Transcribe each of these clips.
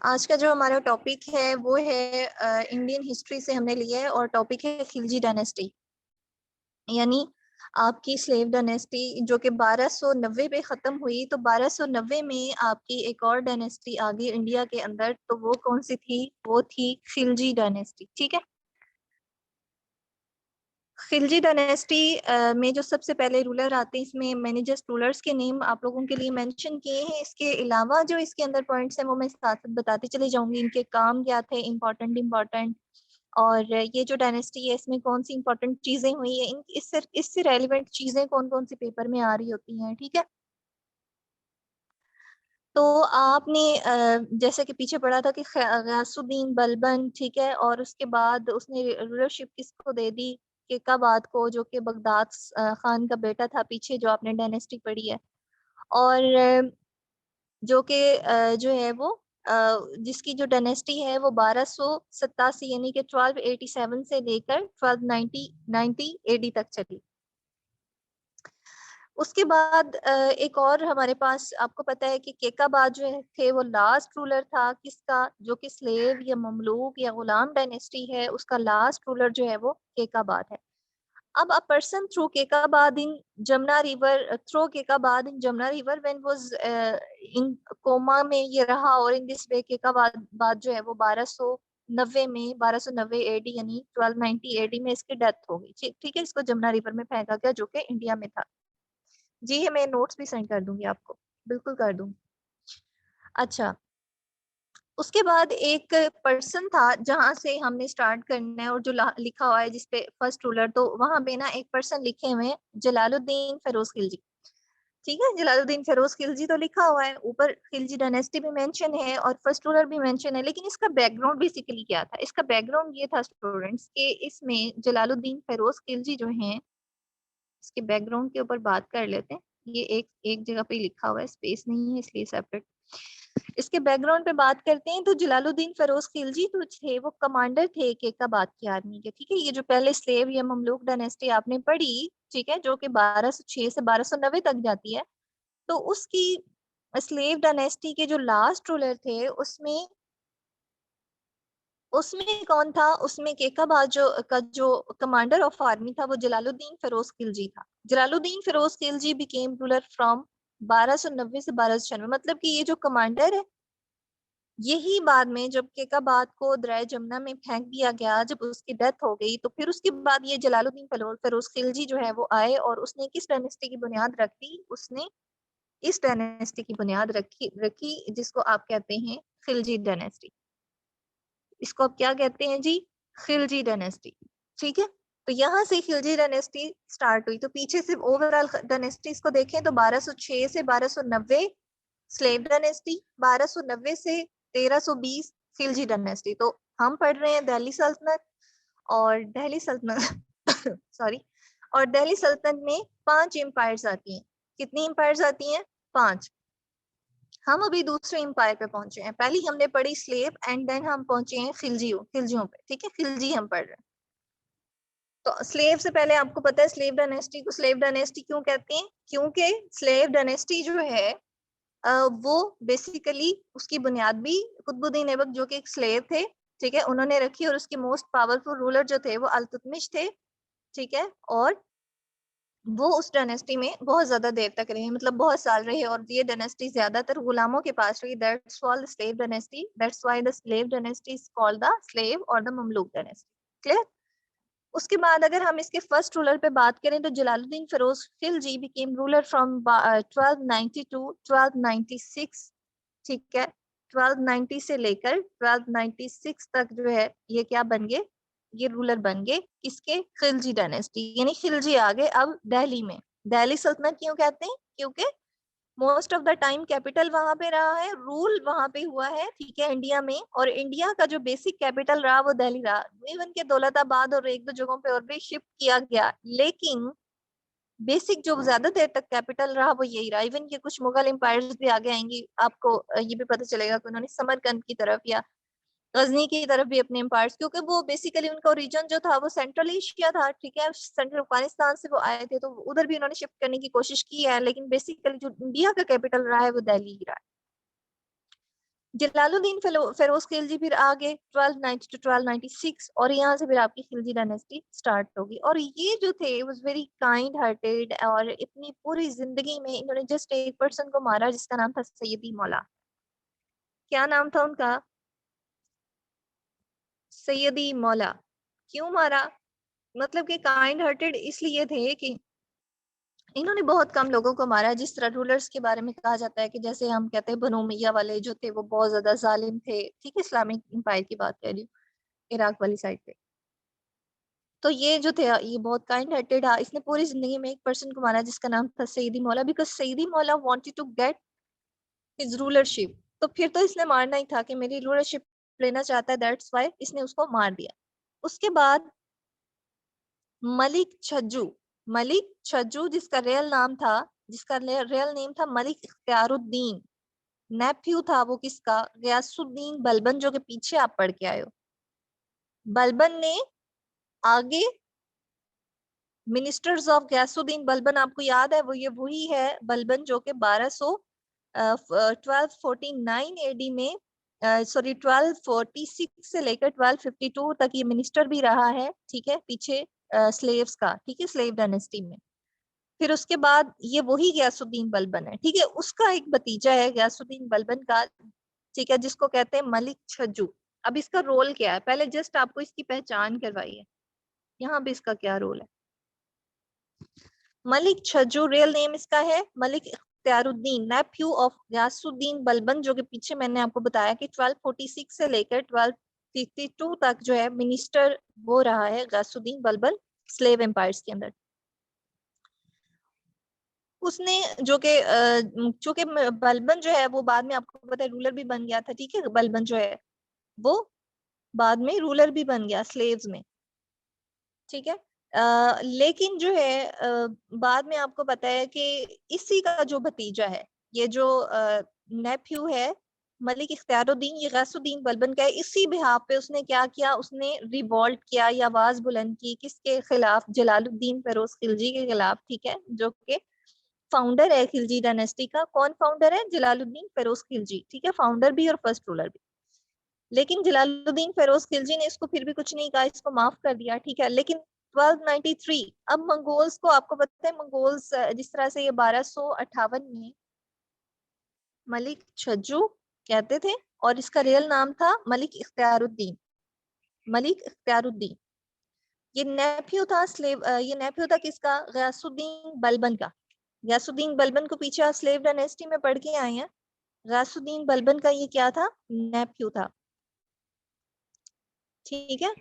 आज का जो हमारा टॉपिक है वो है इंडियन हिस्ट्री से हमने लिया है और टॉपिक है खिलजी डायनेस्टी, यानी आपकी स्लेव डायनेस्टी जो कि 1290 पे खत्म हुई। तो 1290 में आपकी एक और डायनेस्टी आ गई इंडिया के अंदर, तो वो कौन सी थी? वो थी खिलजी डायनेस्टी। ठीक है, खिलजी डायनेस्टी में जो सबसे पहले रूलर आते हैं, इसमें मैंने जस्ट रूलर्स के नेम आप लोगों के लिए मेंशन किए हैं। इसके अलावा जो इसके अंदर पॉइंट्स हैं वो मैं साथ साथ बताते चले जाऊंगी, इनके काम क्या थे, इम्पोर्टेंट और ये जो डायनेस्टी है इसमें कौन सी इंपॉर्टेंट चीजें हुई है, इससे रेलिवेंट चीजें कौन कौन सी पेपर में आ रही होती हैं। ठीक है, तो आपने जैसे कि पीछे पढ़ा था कि गयासुद्दीन बलबन, ठीक है, और उसके बाद उसने रूलरशिप किसको दे दी? केकाबाद को, जो कि बगदाद खान का बेटा था। पीछे जो आपने डायनेस्टी पढ़ी है, और जो कि जो है वो जिसकी जो डायनेस्टी है वो 1287 यानी कि 1287 से लेकर 1290 एडी तक चली। उसके बाद एक और हमारे पास, आपको पता है कि केकाबाद जो थे वो लास्ट रूलर था किसका? जो कि स्लेव या ममलूक या गुलाम डायनेस्टी है, उसका लास्ट रूलर जो है वो केकाबाद है। अब a person through Kaikabad in Jamuna river, through Kaikabad in Jamuna river when was in coma में ये रहा, और इन दिस वे केकाबाद बाद जो है वो 1290 में, 1290 एडी यानी 1290 एडी में इसकी डेथ हो गई। ठीक है, इसको जमुना रिवर में फेंका गया जो कि इंडिया में था। जी है, मैं नोट्स भी सेंड कर दूंगी आपको, बिल्कुल कर दूंगी। अच्छा, उसके बाद एक पर्सन था जहां से हमने स्टार्ट करना है, और जो लिखा हुआ है जिसपे फर्स्ट रूलर, तो वहां पे ना एक पर्सन लिखे हुए हैं, जलालुद्दीन फिरोज खिलजी। ठीक है, जलालुद्दीन फिरोज खिलजी तो लिखा हुआ है, ऊपर खिलजी डायनेस्टी भी मेंशन है और फर्स्ट रूलर भी मेंशन है, लेकिन इसका बैकग्राउंड बेसिकली क्या था? इसका बैकग्राउंड ये था स्टूडेंट्स के इसमें जलालुद्दीन फिरोज खिलजी जो हैं, इसके बैकग्राउंड के ऊपर बात कर लेते हैं। ये एक एक जगह पे लिखा हुआ है, स्पेस नहीं है इसलिए सेपरेट। इसके बैकग्राउंड पे बात करते हैं, तो जलालुद्दीन फिरोज खिलजी तो थे, वो कमांडर थे केकाबाद की आर्मी के। ठीक है, ये जो पहले स्लेव या ममलूक डायनेस्टी आपने पढ़ी, ठीक है, जो कि 1206 से 1290 तक जाती है, तो उसकी स्लेव डायनेस्टी के जो लास्ट रूलर थे उसमें उसमें कौन था? उसमें केकाबाद जो कमांडर ऑफ आर्मी था वो जलालुद्दीन फिरोज खिलजी था। Jalaluddin Firoz Khilji became ruler from 1290 से 1296, मतलब कि ये जो कमांडर है, यही बाद में जब केकाबाद को दरिया जमुना में फेंक दिया गया, जब उसकी डेथ हो गई, तो फिर उसके बाद ये जलालुद्दीन फिरोज खिलजी जो है वो आए, और उसने किस डायनेस्टी की बुनियाद रखी? उसने इस डायनेस्टी की बुनियाद रखी रखी जिसको आप कहते हैं खिलजी डायनेस्टी। इसको आप क्या कहते हैं जी? खिलजी डायनेस्टी। ठीक है, तो यहाँ से खिलजी डायनेस्टी स्टार्ट हुई। तो पीछे से ओवरऑल डायनेस्टीज को देखें तो 1206 से 1290 स्लेव डायनेस्टी, 1290 से 1320 खिलजी डायनेस्टी। तो हम पढ़ रहे हैं दिल्ली सल्तनत, और दिल्ली सल्तनत सॉरी, और दिल्ली सल्तनत में 5 एम्पायर्स आती हैं। कितनी एम्पायर्स आती हैं? 5। हम अभी दूसरे एम्पायर पे पहुंचे हैं, पहली हमने पढ़ी स्लेव एंड देन हम पहुंचे हैं खिलजियों पे। ठीक है, खिलजी हम पढ़ रहे हैं। तो स्लेव से पहले आपको पता है स्लेव डायनेस्टी को स्लेव डायनेस्टी क्यों कहते हैं? क्योंकि स्लेव डायनेस्टी जो है वो बेसिकली उसकी बुनियाद भी कुतुबुद्दीन ऐबक जो कि एक स्लेव थे, ठीक है, उन्होंने रखी, और उसके मोस्ट पावरफुल रूलर जो थे वो अल्तुतमिश थे। ठीक है, और वो उस डायनेस्टी में बहुत ज्यादा देर तक रहे, मतलब बहुत साल रहे, और ये डायनेस्टी ज्यादातर गुलामों के पास रही। That's called slave dynasty, that's why the slave dynasty is called the slave और द ममलूक डायनेस्टी। क्लियर? उसके बाद अगर हम इसके फर्स्ट रूलर पे बात करें तो Jalaluddin Firoz Khilji became ruler from 1290 to 1296। ठीक है, 1290 से लेकर 1296 तक जो है ये क्या बन गए? ये रूलर बन गए किसके? खिलजी डायनेस्टी, यानी खिलजी आ गए अब दिल्ली में। दिल्ली सल्तनत क्यों कहते हैं? क्योंकि most of the time capital वहां पे रहा है, रूल वहां पे हुआ है, ठीक है, इंडिया में, और इंडिया का जो बेसिक कैपिटल रहा वो दिल्ली रहा। इवन के दौलताबाद और एक दो जगहों पे और भी शिफ्ट किया गया, लेकिन बेसिक जो ज्यादा देर तक कैपिटल रहा वो यही रहा। इवन के कुछ मुगल एम्पायर्स भी आगे आएंगी, आपको ये भी पता चलेगा कि उन्होंने समरकंद की तरफ या गजनी की तरफ भी अपने एम्पायर्स, क्योंकि वो बेसिकली उनका रीजन जो था वो सेंट्रल एशिया था, ठीक है, सेंट्रल अफगानिस्तान से वो आए थे, तो उधर भी उन्होंने शिफ्ट करने की कोशिश की है, लेकिन बेसिकली जो इंडिया का कैपिटल रहा है वो दिल्ली ही रहा है। जलालुद्दीन फिरोज खिलजी फिर आगे 1290 टू 1296 और यहाँ से फिर आपकी खिलजी डायनेस्टी स्टार्ट होगी। और ये जो थे वाज वेरी काइंड हार्टेड और अपनी पूरी जिंदगी में इन्होंने जस्ट एक पर्सन को मारा जिसका नाम था सैयदी मौला। क्या नाम था उनका? सैयदी मौला। क्यों मारा? मतलब कि काइंड हार्टेड इसलिए थे कि इन्होंने बहुत कम लोगों को मारा। जिस तरह रूलर्स के बारे में कहा जाता है कि जैसे हम कहते हैं बनु उमैया वाले जो थे वो बहुत ज्यादा जालिम थे, ठीक है, इस्लामिक एम्पायर की बात कर रही हूँ, इराक वाली साइड पे। तो ये जो थे ये बहुत काइंड हार्टेड था। इसने पूरी जिंदगी में एक पर्सन को मारा जिसका नाम था सईदी मौला, because Saidi Maula wanted to get his rulership. तो फिर तो इसने मारना ही था कि मेरी रूलरशिप लेना चाहता है, दैट्स व्हाई इसने उसको मार दिया। उसके बाद मलिक छज्जू, मलिक छज्जू जिसका रियल नेम था मलिक इख्तियारुद्दीन, नेफ्यू था वो किसका? गयासुद्दीन बलबन, जो कि पीछे आप पढ़ के आए हो। बलबन ने आगे मिनिस्टर्स ऑफ गयासुद्दीन बलबन, आपको याद है वो ये वही है बलबन जो कि 1249 एडी में सॉरी 1246 से लेकर 1252 तक ये मिनिस्टर भी रहा है, ठीक है, पीछे स्लेव्स का, ठीक है, स्लेव डायनेस्टी में। फिर उसके बाद ये वही गयासुद्दीन बलबन है, ठीक है, उसका एक भतीजा है गयासुद्दीन बलबन का, ठीक है, जिसको कहते हैं मलिक छज्जू। अब इसका रोल क्या है, पहले जस्ट आपको इसकी पहचान करवाई है, यहाँ भी इसका क्या रोल है। मलिक छज्जू रियल नेम इसका है मलिक इख्तियारुद्दीन, नेफ्यू ऑफ गयासुद्दीन बलबन, जो कि पीछे मैंने आपको बताया कि 1246 से लेकर 1252 तक जो है मिनिस्टर वो रहा है गयासुद्दीन बलबन स्लेव एम्पायर्स के अंदर। उसने जो कि चूंकि बलबन जो है वो बाद में आपको पता है रूलर भी बन गया था, ठीक है, बलबन जो है वो बाद में रूलर भी बन गया स्लेव्स में, ठीक है। लेकिन जो है बाद में आपको पता है कि इसी का जो भतीजा है, ये जो नेफ्यू है मलिक इख्तियारुद्दीन, ये गयासुद्दीन बलबन का है। इसी बिहाफ पे उसने क्या किया, उसने रिवॉल्ट किया या आवाज बुलंद की, किसके खिलाफ? जलालुद्दीन फिरोज खिलजी के खिलाफ, ठीक है, जो कि फाउंडर है खिलजी डायनेस्टी का। कौन फाउंडर है? जलालुद्दीन फिरोज खिलजी, ठीक है, फाउंडर भी और फर्स्ट रूलर भी। लेकिन जलालुद्दीन फिरोज खिलजी ने इसको फिर भी कुछ नहीं कहा, इसको माफ कर दिया, ठीक है। लेकिन 1293 अब मंगोल्स को आपको पता है, मंगोल्स जिस तरह से ये 1258 में मलिक छज्जू कहते थे और इसका रियल नाम था मलिक इख्तियारुद्दीन, मलिक इख्तियारुद्दीन। ये नेफ्यू था ये नेफ्यू था किसका? गयासुद्दीन बलबन का। गयासुद्दीन बलबन को पीछे स्लेव डायनेस्टी में पढ़ के आए हैं। गयासुद्दीन बलबन का ये क्या था? नेफ्यू था, ठीक है।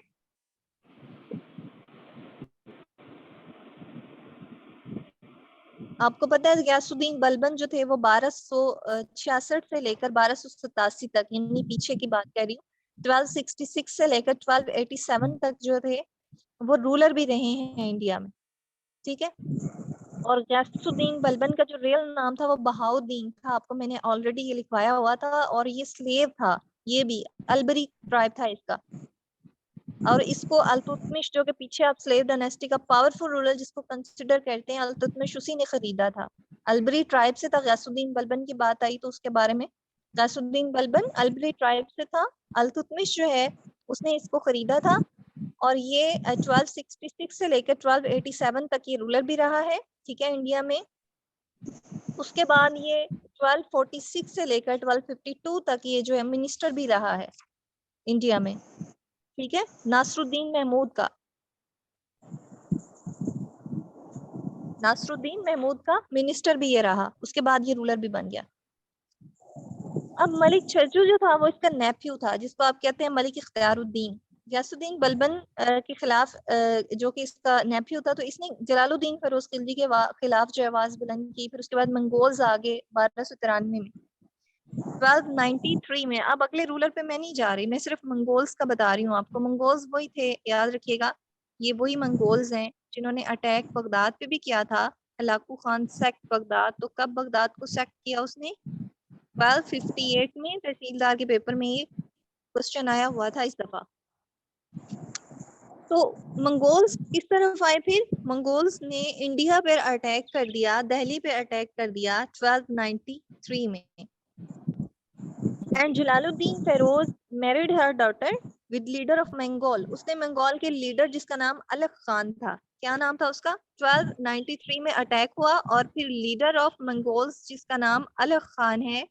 आपको पता है गयासुद्दीन बलबन जो थे वो 1266 से लेकर 1287 तक, यानी पीछे की बात कर रही हूँ, 1266 से लेकर 1287 तक जो थे वो रूलर भी रहे हैं इंडिया में, ठीक है। और गयासुद्दीन बलबन का जो रियल नाम था वो बहाउद्दीन था, आपको मैंने ऑलरेडी ये लिखवाया हुआ था। और ये स्लेव था, ये भी अलबरी ट्राइब था इसका। और इसको अल्तुतमिश, जो कि पीछे आप स्लेव डायनेस्टी का पावरफुल रूलर जिसको कंसिडर करते हैं, अल्तुतमिश उसी ने खरीदा था। अलबरी ट्राइब से था। गयासुद्दीन बलबन की बात आई तो उसके बारे में, गयासुद्दीन बलबन अलबरी ट्राइब से था। अल्तुतमिश जो है उसने इसको खरीदा था। और ये 1266 से लेकर 1287 तक ये रूलर भी रहा है, ठीक है, इंडिया में। उसके बाद ये 1246 से लेकर 1252 तक ये जो है मिनिस्टर भी रहा है इंडिया में, ठीक है, नासरुद्दीन महमूद का, नासरुद्दीन महमूद का मिनिस्टर भी ये रहा। उसके बाद ये रूलर भी बन गया। अब मलिक छज्जू जो था वो इसका नेफ्यू था, जिसको आप कहते हैं मलिक इख्तियारुद्दीन। गयासुद्दीन बलबन के खिलाफ जो कि इसका नेफ्यू था, तो इसने जलालुद्दीन फिरोज खिलजी के खिलाफ जो आवाज बुलंद की। फिर उसके बाद मंगोल्स आगे 1293 में, 1293 में। अब अगले रूलर पे मैं नहीं जा रही, मैं सिर्फ मंगोल्स का बता रही हूँ आपको। मंगोल्स वही थे, याद रखिएगा, ये वही मंगोल्स हैं जिन्होंने अटैक बगदाद पे भी किया था। Hulagu Khan sect Baghdad. तो कब बगदाद को सेक्ट किया उसने? 1258 में। तहसीलदार के पेपर में ये क्वेश्चन आया हुआ था इस दफा। तो मंगोल्स किस तरफ आए? फिर मंगोल्स ने इंडिया पर अटैक कर दिया, दिल्ली पे अटैक कर दिया 1293 में। And Jalaluddin Feroz married her daughter with leader of Mongol. उसने मंगोल के लीडर जिसका नाम अलग खान था, क्या नाम था उसका, 1293 में अटैक हुआ और फिर लीडर ऑफ मंगोल्स जिसका नाम अलग खान है,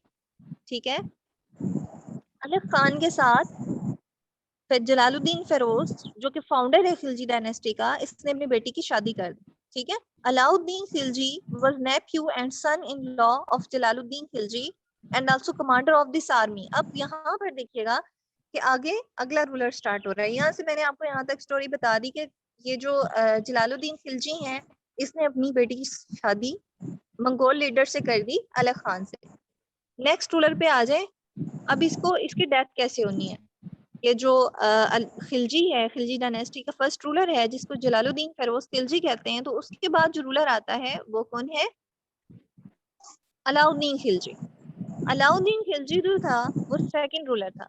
ठीक है, अलग खान के साथ फिर जलालुद्दीन फेरोज जो कि फाउंडर है खिलजी डायनेस्टी का, इसने अपनी बेटी की शादी कर दी, ठीक है। Alauddin Khilji was nephew and son in law of Jalaluddin Khilji and also commander of this army. अब यहाँ पर देखिएगा कि आगे अगला रूलर स्टार्ट हो रहा है। यहाँ से मैंने आपको यहाँ तक स्टोरी बता दी कि ये जो जलालुद्दीन खिलजी हैं, इसने अपनी बेटी की शादी मंगोल लीडर से कर दी, अलग खान से। नेक्स्ट रूलर पे आ जाए। अब इसको इसकी डेथ कैसे होनी है। ये जो खिलजी है, खिलजी डायनेस्टी का फर्स्ट रूलर है जिसको जलालुद्दीन फेरोज खिलजी कहते हैं, तो उसके बाद जो रूलर आता है वो कौन है, अलाउद्दीन खिलजी। अलाउद्दीन खिलजी जो था वो सेकंड रूलर था।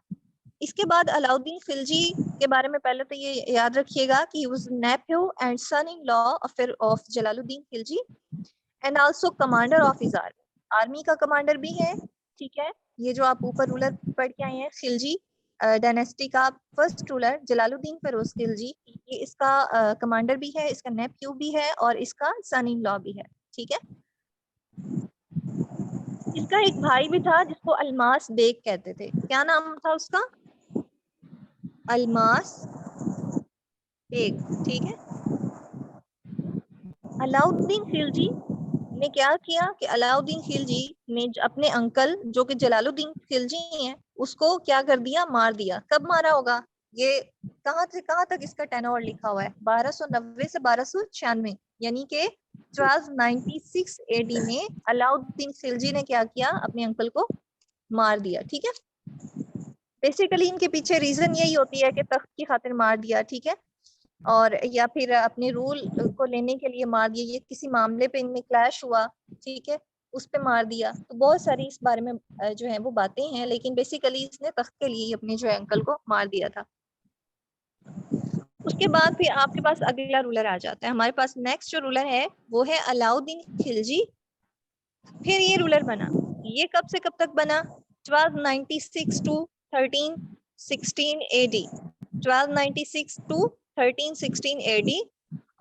इसके बाद अलाउद्दीन खिलजी के बारे में पहले तो ये याद रखिएगा कि he was nephew and son in law of Jalaluddin Khilji and also commander of his army. Army का कमांडर भी है, ठीक है। ये जो आप ऊपर रूलर पढ़ के आए हैं, खिलजी डायनेस्टी का फर्स्ट रूलर जलालुद्दीन फेरोज खिलजी, ये इसका कमांडर भी है, इसका नेफ्यू भी है और इसका सन इन लॉ भी है, ठीक है। इसका एक भाई भी था जिसको अलमास बेग कहते थे, क्या नाम था उसका, अलमास बेग, ठीक है। अलाउद्दीन खिलजी ने क्या किया कि अलाउद्दीन खिलजी ने अपने अंकल जो कि जलालुद्दीन खिलजी हैं उसको क्या कर दिया, मार दिया। कब मारा होगा, ये कहाँ से कहाँ तक इसका टेनोर लिखा हुआ है, 1290 से 1296, यानी कि 1296 एडी में अलाउद्दीन खिलजी ने क्या किया, अपने अंकल को मार दिया, ठीक है। बेसिकली इनके पीछे रीजन यही होती है कि तख्त की खातिर मार दिया, ठीक है, और या फिर अपने रूल को लेने के लिए मार दिया, ये किसी मामले पे इनमें क्लैश हुआ, ठीक है, उस पे मार दिया। तो बहुत सारी इस बारे में जो है वो बातें हैं, लेकिन बेसिकली इसने तख्त के लिए अपने जो है अंकल को मार दिया था। उसके बाद फिर आपके पास अगला रूलर आ जाता है। हमारे पास नेक्स्ट जो रूलर है वो है अलाउद्दीन खिलजी। फिर ये रूलर बना, ये कब से कब तक बना, 1296 टू 1316 एडी, 1296 टू 1316 एडी।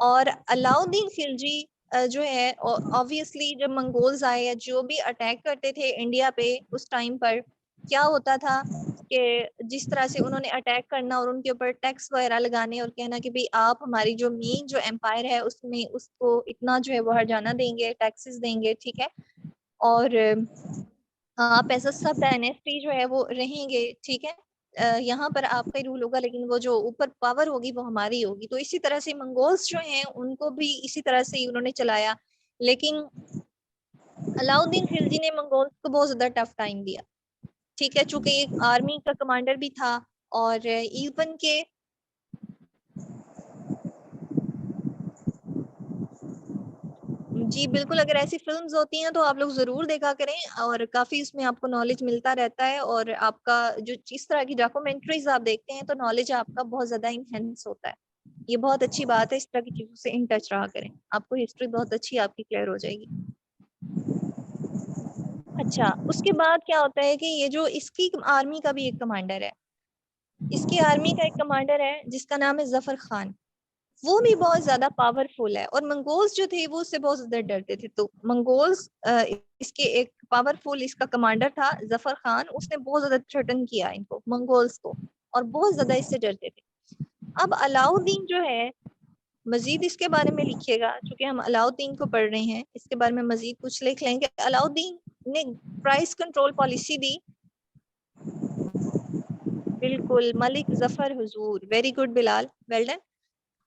और अलाउद्दीन खिलजी जो है ऑब्वियसली जब मंगोल्स आए या जो भी अटैक करते थे इंडिया पे उस टाइम पर, क्या होता था कि जिस तरह से उन्होंने अटैक करना और उनके ऊपर टैक्स वगैरह लगाने और कहना कि भाई आप हमारी जो मेन जो एम्पायर है उसमें उसको इतना जो है वो हर्जाना देंगे, टैक्सेस देंगे, ठीक है, और आप ऐसा सब डायनेस्टी जो है वो रहेंगे, ठीक है, यहाँ पर आपका ही रूल होगा लेकिन वो जो ऊपर पावर होगी वो हमारी होगी। तो इसी तरह से मंगोल्स जो हैं उनको भी इसी तरह से ही उन्होंने चलाया, लेकिन अलाउद्दीन खिलजी ने मंगोल्स को बहुत ज्यादा टफ टाइम दिया, ठीक है, चूंकि एक आर्मी का कमांडर भी था और इवन के जी बिल्कुल, अगर ऐसी फिल्म्स होती हैं तो आप लोग जरूर देखा करें और काफी उसमें आपको नॉलेज मिलता रहता है और आपका जो इस तरह की डॉक्यूमेंट्रीज आप देखते हैं तो नॉलेज आपका बहुत ज्यादा इनहेंस होता है। ये बहुत अच्छी बात है, इस तरह की चीजों से इन टच रहा करें, आपको हिस्ट्री बहुत अच्छी आपकी क्लियर हो जाएगी। अच्छा, उसके बाद क्या होता है कि ये जो इसकी आर्मी का भी एक कमांडर है, इसकी आर्मी का एक कमांडर है जिसका नाम है जफर खान। वो भी बहुत ज्यादा पावरफुल है और मंगोल्स जो थे वो उससे बहुत ज्यादा डरते थे। तो मंगोल्स इसके एक पावरफुल इसका कमांडर था जफर खान, उसने बहुत ज्यादा थ्रेटन किया इनको मंगोल्स को और बहुत ज्यादा इससे डरते थे। अब अलाउद्दीन जो है, मजीद इसके बारे में लिखिएगा क्योंकि हम अलाउद्दीन को पढ़ रहे हैं, इसके बारे में मजीद कुछ लिख लेंगे। अलाउद्दीन ने प्राइस कंट्रोल पॉलिसी दी, बिल्कुल, मलिक जफर हुजूर, very good Bilal, well done.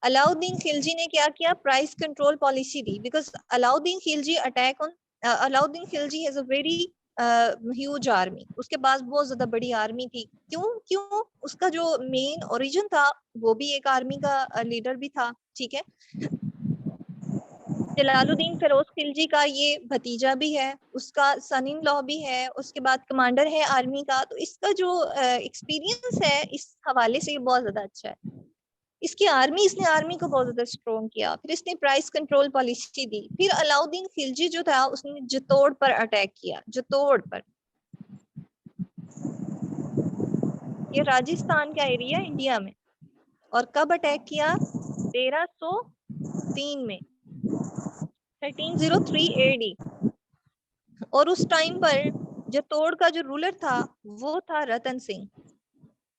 Alauddin Khilji ने क्या किया, price control policy the, because Alauddin Khilji attack on Alauddin Khilji has a very huge army, उसके पास बहुत ज्यादा बड़ी आर्मी थी। क्यों क्यों उसका जो मेन ओरिजिन था वो भी एक आर्मी का लीडर भी था, ठीक है। जलालुद्दीन फिरोज खिलजी का ये भतीजा भी है, उसका सन इन लॉ भी है, उसके बाद कमांडर है आर्मी का। तो इसका जो एक्सपीरियंस है इस हवाले से बहुत ज्यादा अच्छा है। इसकी आर्मी, इसने आर्मी को बहुत ज्यादा स्ट्रॉन्ग किया। फिर इसने प्राइस कंट्रोल पॉलिसी दी। फिर अलाउद्दीन खिलजी जो था उसने चित्तौड़ पर अटैक किया, चित्तौड़ पर। ये राजस्थान का एरिया इंडिया में। और कब अटैक किया? 1303 में, 1303 AD। और उस टाइम पर जतोड़ का जो रूलर था वो था रतन सिंह।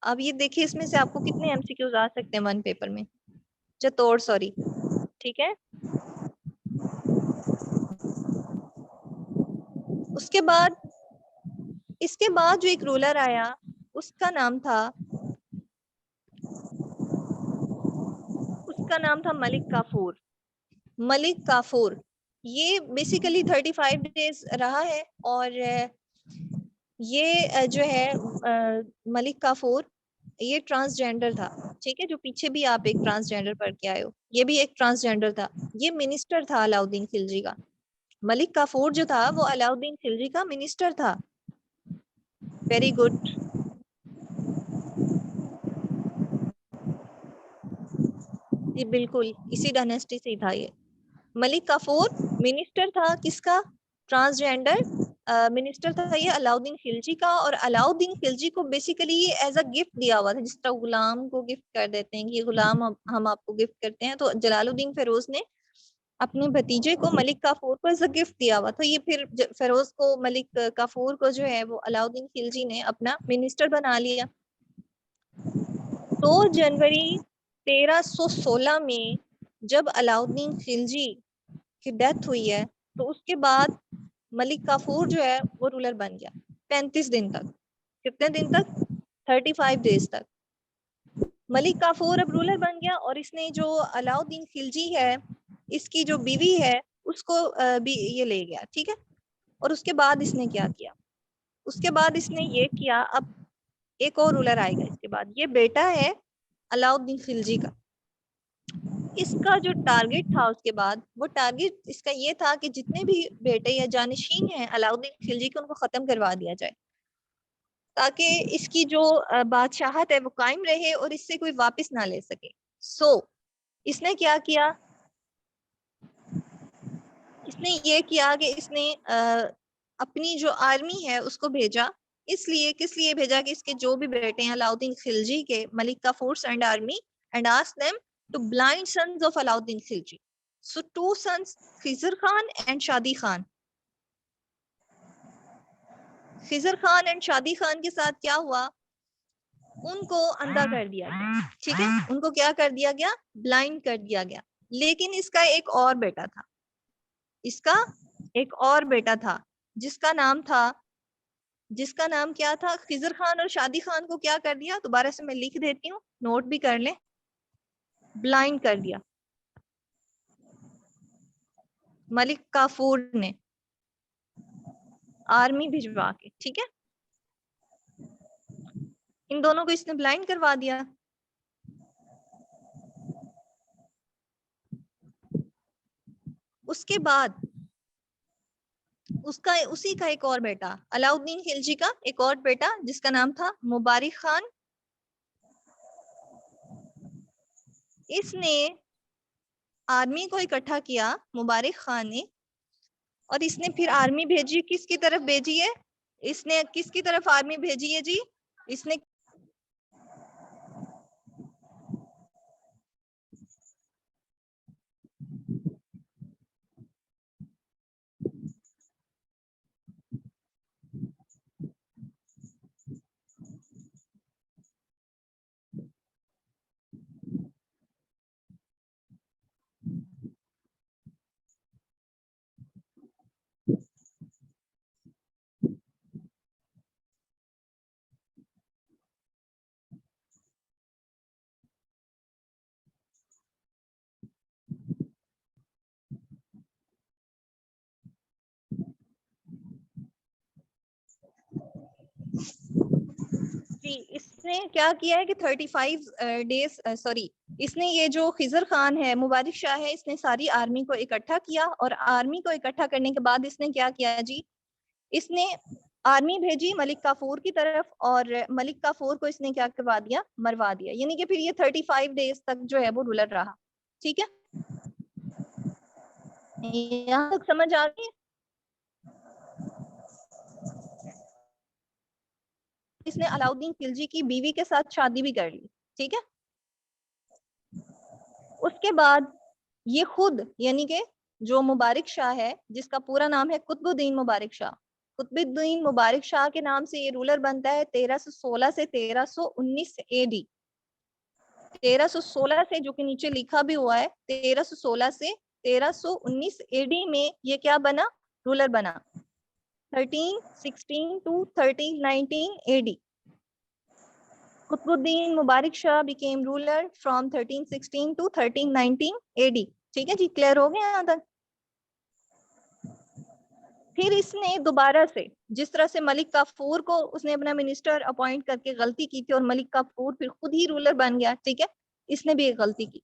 अब ये देखिए इसमें से आपको कितने MCQs आ सकते हैं वन पेपर में। जतोड़, सॉरी, ठीक है। उसके बाद, इसके बाद जो एक रूलर आया उसका नाम था मलिक काफूर। मलिक काफूर ये बेसिकली 35 डेज रहा है। और ये जो है मलिक काफूर ये ट्रांसजेंडर था, ठीक है। जो पीछे भी आप एक ट्रांसजेंडर पढ़ के आए हो, ये भी एक ट्रांसजेंडर था। ये मिनिस्टर था अलाउद्दीन खिलजी का। मलिक काफूर जो था वो अलाउद्दीन खिलजी का मिनिस्टर था। Very good. जी बिल्कुल, इसी डायनेस्टी से ही था ये। मलिक काफूर मिनिस्टर था किसका? ट्रांसजेंडर मिनिस्टर था ये अलाउद्दीन खिलजी का। और अलाउद्दीन खिलजी को बेसिकली एज अ गिफ्ट दिया हुआ था, जिस तरह गुलाम को गिफ्ट कर देते हैं कि गुलाम हम आपको गिफ्ट करते हैं, तो जलालुद्दीन फिरोज ने अपने भतीजे को मलिक काफूर को एज अ गिफ्ट दिया हुआ था। ये फिर फिरोज को, मलिक काफूर को जो है वो अलाउद्दीन खिलजी ने अपना मिनिस्टर बना लिया। 2 जनवरी 1316 में जब अलाउद्दीन खिलजी की डेथ हुई है, तो उसके बाद मलिक काफूर जो है वो रूलर बन गया 35 दिन तक। कितने दिन तक? 35 डेज तक मलिक काफूर अब रूलर बन गया। और इसने जो अलाउद्दीन खिलजी है, इसकी जो बीवी है, उसको भी ये ले गया, ठीक है। और उसके बाद इसने क्या किया? उसके बाद इसने ये किया, अब एक और रूलर आएगा इसके बाद। ये बेटा है अलाउद्दीन खिलजी का। इसका जो टारगेट था उसके बाद, वो टारगेट इसका ये था कि जितने भी बेटे या जानशीन हैं अलाउद्दीन खिलजी के, उनको खत्म करवा दिया जाए, ताकि इसकी जो बादशाहत है वो कायम रहे और इससे कोई वापस ना ले सके। इसने क्या किया? इसने ये किया कि इसने अपनी जो आर्मी है उसको भेजा। इसलिए किस लिए भेजा? कि इसके जो भी बेटे हैं अलाउद्दीन खिलजी के, Malik Kafur and army and ask them to blind sons of Alauddin Khilji. So 2 sons, Khizr Khan and Shadi Khan. Khizr Khan and Shadi Khan के साथ क्या हुआ? उनको अंधा कर दिया गया, ठीक है। उनको क्या कर दिया गया? ब्लाइंड कर दिया गया। लेकिन इसका एक और बेटा था, इसका एक और बेटा था जिसका नाम क्या था? खिजर खान और शादी खान को क्या कर दिया? दोबारा से मैं लिख देती हूँ, नोट भी कर लें। ब्लाइंड कर दिया मलिक काफूर ने आर्मी भिजवा के, ठीक है। इन दोनों को इसने ब्लाइंड करवा दिया। उसके बाद उसी का एक और बेटा, अलाउद्दीन खिलजी का एक और बेटा, जिसका नाम था मुबारिक खान। इसने आर्मी को इकट्ठा किया, मुबारिक खान ने। और इसने फिर आर्मी भेजी, किसकी तरफ भेजी है? इसने किसकी तरफ आर्मी भेजी है जी? इसने जी, इसने क्या किया है कि 35 डेज, सॉरी, इसने ये जो खिजर खान है, मुबारिक शाह है, इसने सारी आर्मी को इकट्ठा किया। और आर्मी को इकट्ठा करने के बाद इसने क्या किया जी? इसने आर्मी भेजी मलिक काफूर की तरफ, और मलिक काफूर को इसने क्या करवा दिया? मरवा दिया। यानी कि फिर ये 35 डेज तक जो है वो रूलर रहा, ठीक है। यहाँ तक समझ आ गई? इसने अलाउद्दीन खिलजी की बीवी के साथ शादी भी कर ली, ठीक है। उसके बाद ये खुद यानी कि जो मुबारक शाह है, जिसका पूरा नाम है कुतुबुद्दीन मुबारक शाह, कुतुबुद्दीन मुबारक शाह के नाम से ये रूलर बनता है 1316 से 1319 एडी। 1316 से, जो कि नीचे लिखा भी हुआ है, 1316 से 1319 एडी में ये क्या बना, रूलर बना। 1316 to 1319 AD. Qutbuddin Mubarak Shah became ruler from 1316 to 1319 AD। ठीक है जी, क्लियर हो गया यहाँ तक। फिर इसने दोबारा से, जिस तरह से मलिक काफूर को उसने अपना मिनिस्टर अपॉइंट करके गलती की थी और मलिक काफूर फिर खुद ही रूलर बन गया, ठीक है, इसने भी एक गलती की।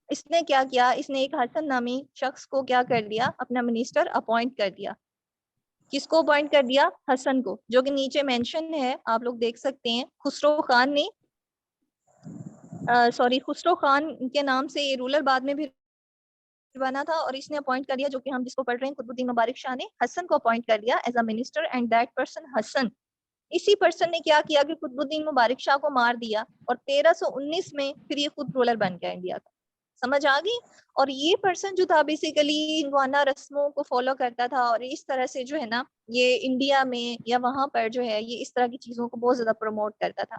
इसने क्या किया, इसने एक हसन नामी शख्स को क्या कर दिया, अपना मिनिस्टर अपॉइंट कर दिया। किसको अपॉइंट कर दिया, हसन को, जो कि नीचे मेंशन है, आप लोग देख सकते हैं। खुसरो खान ने खुसरो खान के नाम से ये रूलर बाद में भी बना था और इसने अपॉइंट कर दिया, जो कि हम जिसको पढ़ रहे हैं, कुतुबुद्दीन मुबारक शाह ने हसन को अपॉइंट कर दिया as a minister, and that person Hasan. इसी पर्सन ने क्या किया कि कुतुबुद्दीन मुबारक शाह को मार दिया और 1319 में फिर ये खुद रूलर बन गया इंडिया का। समझ आ गई। और ये पर्सन जो था बेसिकली हिंदुआना रस्मों को फॉलो करता था और इस तरह से जो है ना, ये इंडिया में या वहां पर जो है ये इस तरह की चीजों को बहुत ज्यादा प्रमोट करता था।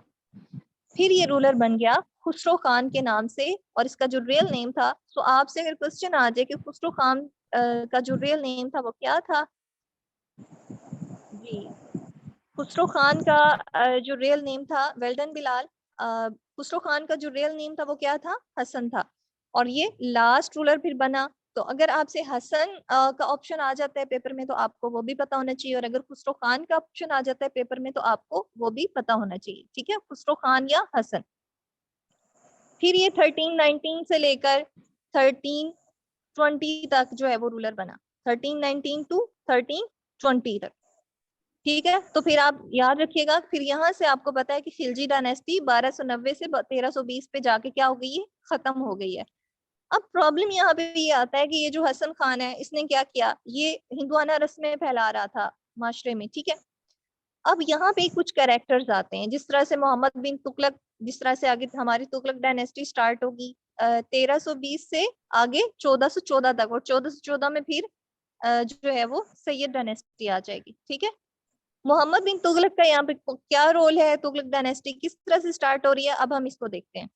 फिर ये रूलर बन गया खुसरो खान के नाम से, और इसका जो रियल नेम था, तो आपसे अगर क्वेश्चन आ जाए कि खुसरो खान का जो रियल नेम था वो क्या था, जी खुसरो खान का जो रियल नेम था, वेल्डन बिलाल, खुसरो खान का जो रियल नेम था वो क्या था, हसन था। और ये लास्ट रूलर फिर बना। तो अगर आपसे हसन का ऑप्शन आ जाता है पेपर में तो आपको वो भी पता होना चाहिए, और अगर खुसरो खान का ऑप्शन आ जाता है पेपर में तो आपको वो भी पता होना चाहिए, ठीक है, खुसरो खान या हसन। फिर ये 1319 से लेकर 1320 तक जो है वो रूलर बना, 1319 टू 1320 तक, ठीक है। तो फिर आप याद रखिएगा, फिर यहाँ से आपको पता है कि खिलजी डायनेस्टी 1290 से 1320 पे जाके क्या हो गई है, खत्म हो गई है। अब प्रॉब्लम यहाँ पे ये आता है कि ये जो हसन खान है, इसने क्या किया, ये हिंदुआना रस्में फैला रहा था माशरे में, ठीक है। अब यहाँ पे कुछ कैरेक्टर्स आते हैं, जिस तरह से मोहम्मद बिन तुगलक, जिस तरह से आगे हमारी तुगलक डायनेस्टी स्टार्ट होगी 1320 से आगे 1414 तक, और 1414 में फिर जो है वो सैयद डायनेस्टी आ जाएगी, ठीक है। मोहम्मद बिन तुगलक का यहाँ पे क्या रोल है, तुगलक डायनेस्टी किस तरह से स्टार्ट हो रही है, अब हम इसको देखते हैं।